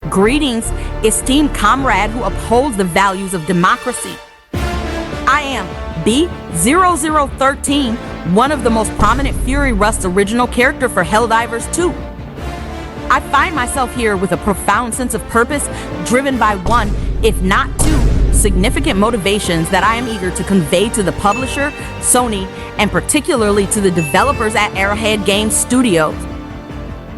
Greetings, esteemed comrade who upholds the values of democracy. I am B0013, one of the most prominent Fury Rust's original character for Helldivers 2. I find myself here with a profound sense of purpose, driven by one, if not two, significant motivations that I am eager to convey to the publisher, Sony, and particularly to the developers at Arrowhead Games Studios.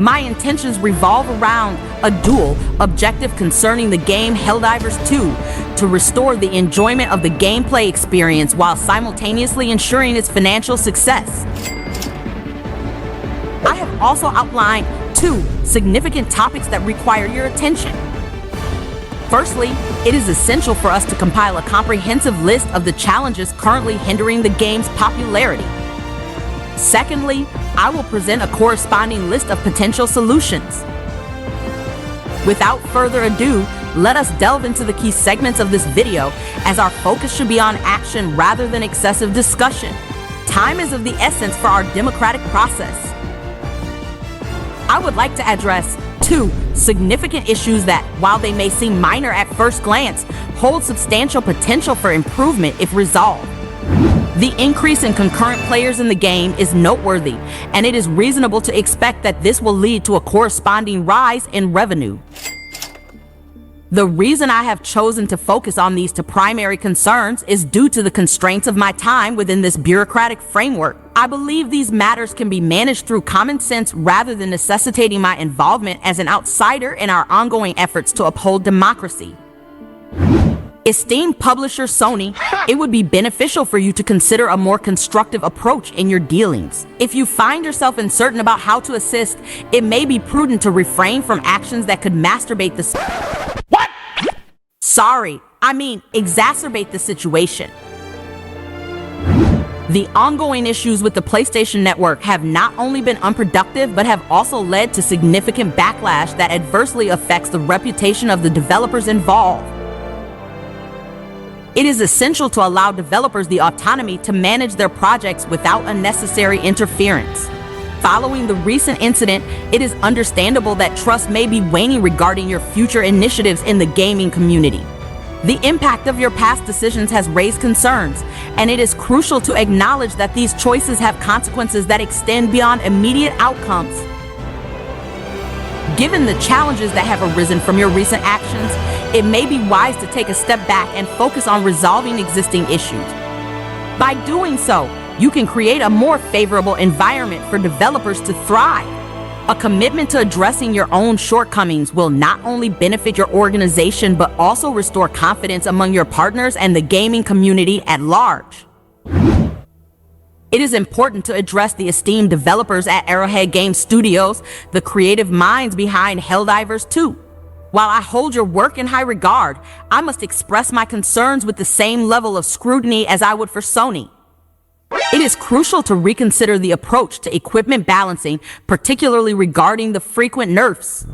My intentions revolve around a dual objective concerning the game Helldivers 2 to restore the enjoyment of the gameplay experience while simultaneously ensuring its financial success. I have also outlined two significant topics that require your attention. Firstly, it is essential for us to compile a comprehensive list of the challenges currently hindering the game's popularity. Secondly, I will present a corresponding list of potential solutions. Without further ado, let us delve into the key segments of this video, as our focus should be on action rather than excessive discussion. Time is of the essence for our democratic process. I would like to address two significant issues that, while they may seem minor at first glance, hold substantial potential for improvement if resolved. The increase in concurrent players in the game is noteworthy, and it is reasonable to expect that this will lead to a corresponding rise in revenue. The reason I have chosen to focus on these two primary concerns is due to the constraints of my time within this bureaucratic framework. I believe these matters can be managed through common sense rather than necessitating my involvement as an outsider in our ongoing efforts to uphold democracy. Esteemed publisher Sony, it would be beneficial for you to consider a more constructive approach in your dealings. If you find yourself uncertain about how to assist, it may be prudent to refrain from actions that could exacerbate the situation. The ongoing issues with the PlayStation Network have not only been unproductive, but have also led to significant backlash that adversely affects the reputation of the developers involved. It is essential to allow developers the autonomy to manage their projects without unnecessary interference. Following the recent incident, it is understandable that trust may be waning regarding your future initiatives in the gaming community. The impact of your past decisions has raised concerns, and it is crucial to acknowledge that these choices have consequences that extend beyond immediate outcomes. Given the challenges that have arisen from your recent actions, it may be wise to take a step back and focus on resolving existing issues. By doing so, you can create a more favorable environment for developers to thrive. A commitment to addressing your own shortcomings will not only benefit your organization, but also restore confidence among your partners and the gaming community at large. It is important to address the esteemed developers at Arrowhead Games Studios, the creative minds behind Helldivers 2. While I hold your work in high regard, I must express my concerns with the same level of scrutiny as I would for Sony. It is crucial to reconsider the approach to equipment balancing, particularly regarding the frequent nerfs.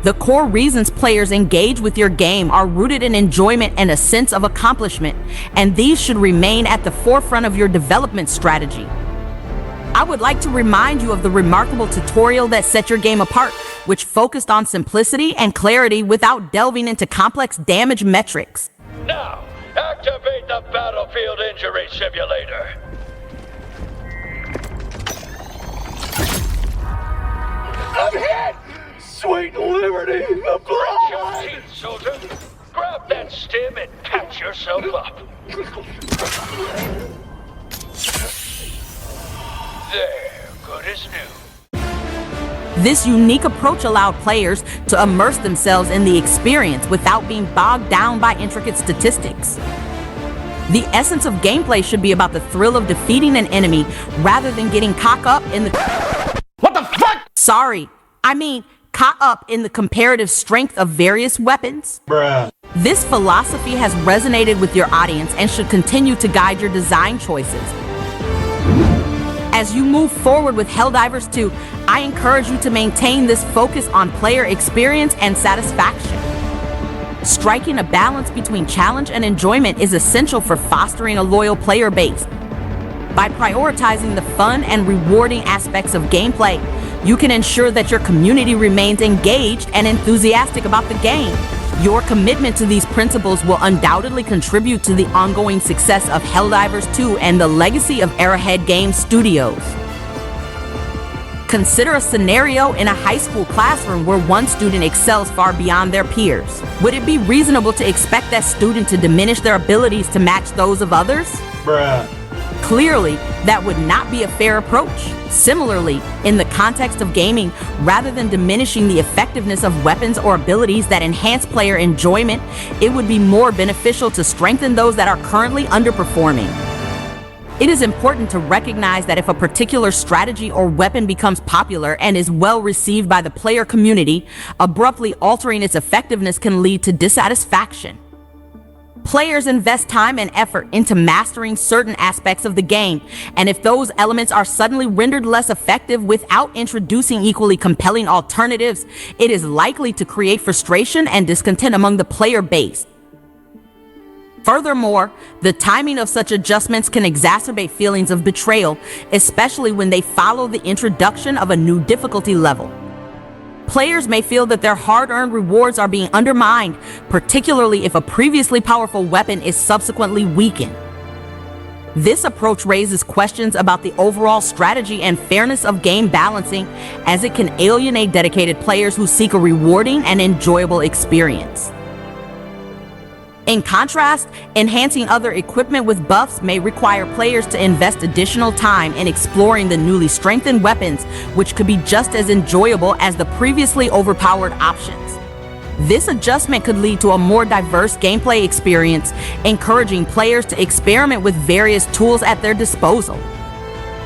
The core reasons players engage with your game are rooted in enjoyment and a sense of accomplishment, and these should remain at the forefront of your development strategy. I would like to remind you of the remarkable tutorial that set your game apart, which focused on simplicity and clarity without delving into complex damage metrics. Now, activate the Battlefield Injury Simulator. I'm hit! Sweet liberty! The Grit your blood! teeth, soldier. Grab that stim and patch yourself up. There, good as new. This unique approach allowed players to immerse themselves in the experience without being bogged down by intricate statistics. The essence of gameplay should be about the thrill of defeating an enemy rather than getting caught up in the caught up in the comparative strength of various weapons. Bruh. This philosophy has resonated with your audience and should continue to guide your design choices. As you move forward with Helldivers 2, I encourage you to maintain this focus on player experience and satisfaction. Striking a balance between challenge and enjoyment is essential for fostering a loyal player base. By prioritizing the fun and rewarding aspects of gameplay, you can ensure that your community remains engaged and enthusiastic about the game. Your commitment to these principles will undoubtedly contribute to the ongoing success of Helldivers 2 and the legacy of Arrowhead Games Studios. Consider a scenario in a high school classroom where one student excels far beyond their peers. Would it be reasonable to expect that student to diminish their abilities to match those of others? Bruh. Clearly, that would not be a fair approach. Similarly, in the context of gaming, rather than diminishing the effectiveness of weapons or abilities that enhance player enjoyment, it would be more beneficial to strengthen those that are currently underperforming. It is important to recognize that if a particular strategy or weapon becomes popular and is well received by the player community, abruptly altering its effectiveness can lead to dissatisfaction. Players invest time and effort into mastering certain aspects of the game, and if those elements are suddenly rendered less effective without introducing equally compelling alternatives, it is likely to create frustration and discontent among the player base. Furthermore, the timing of such adjustments can exacerbate feelings of betrayal, especially when they follow the introduction of a new difficulty level. Players may feel that their hard-earned rewards are being undermined, particularly if a previously powerful weapon is subsequently weakened. This approach raises questions about the overall strategy and fairness of game balancing, as it can alienate dedicated players who seek a rewarding and enjoyable experience. In contrast, enhancing other equipment with buffs may require players to invest additional time in exploring the newly strengthened weapons, which could be just as enjoyable as the previously overpowered options. This adjustment could lead to a more diverse gameplay experience, encouraging players to experiment with various tools at their disposal.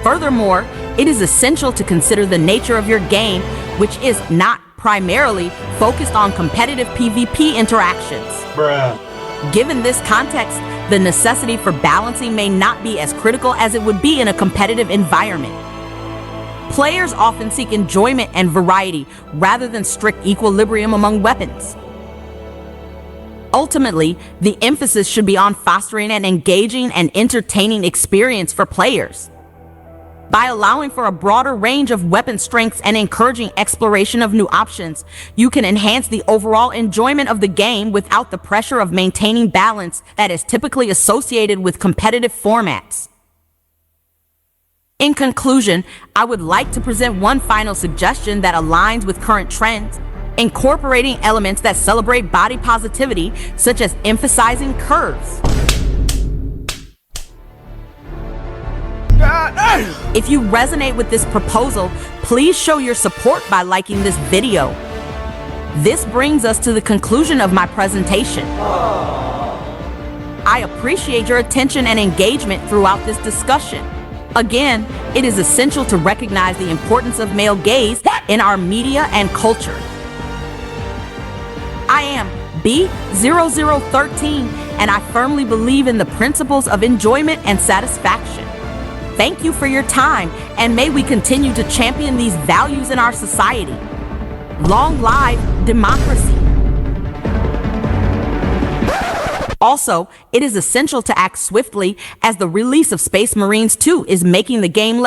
Furthermore, it is essential to consider the nature of your game, which is not primarily focused on competitive PvP interactions. Bruh. Given this context, the necessity for balancing may not be as critical as it would be in a competitive environment. Players often seek enjoyment and variety rather than strict equilibrium among weapons. Ultimately, the emphasis should be on fostering an engaging and entertaining experience for players. By allowing for a broader range of weapon strengths and encouraging exploration of new options, you can enhance the overall enjoyment of the game without the pressure of maintaining balance that is typically associated with competitive formats. In conclusion, I would like to present one final suggestion that aligns with current trends, incorporating elements that celebrate body positivity, such as emphasizing curves. If you resonate with this proposal, please show your support by liking this video. This brings us to the conclusion of my presentation. I appreciate your attention and engagement throughout this discussion. Again, it is essential to recognize the importance of male gaze in our media and culture. I am B0013, and I firmly believe in the principles of enjoyment and satisfaction. Thank you for your time, and may we continue to champion these values in our society. Long live democracy! Also, it is essential to act swiftly, as the release of Space Marines 2 is making the game less